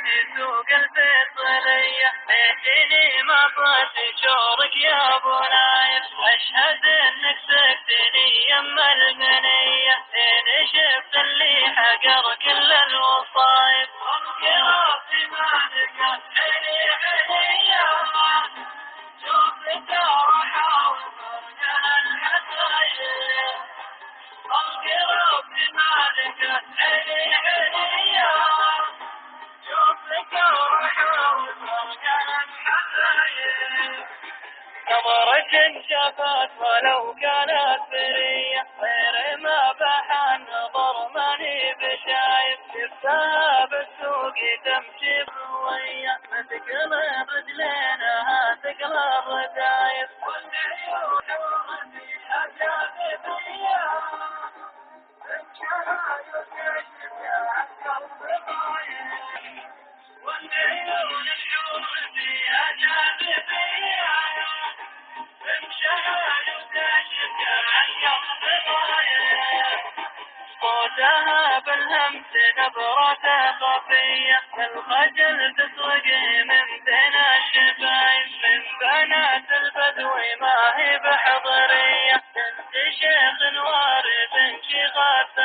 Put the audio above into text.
في سوق الفيصلية، ليتني ما طلعت شورك يا ابو نايف، اشهد انك سكتني يما المنية، لين شفت اللي حقر كل الوصايف، قرابتي ما لقت حلي حلية، شوف راح وفرقها الحسايب، قرابتي ما لقت حلي حلية، شوف راح وفرقها الحسايب. نظرة شافت ولو كانت برية، غير ما بحى النظر ماني بشايف، شفتها بالسوق تمشي بروية، مثقل رجلينها ثقل الردايف، والعيون فيها جاذبية، تمشيها يكشف القلب ضايع، والعيون فيها جاذبية، صوتها بالهمس نبرة خفية، الخجل تسرق من بين الشفايف، من بنات البدو ما هي بحضرية، بنت شيخ وارث شيخات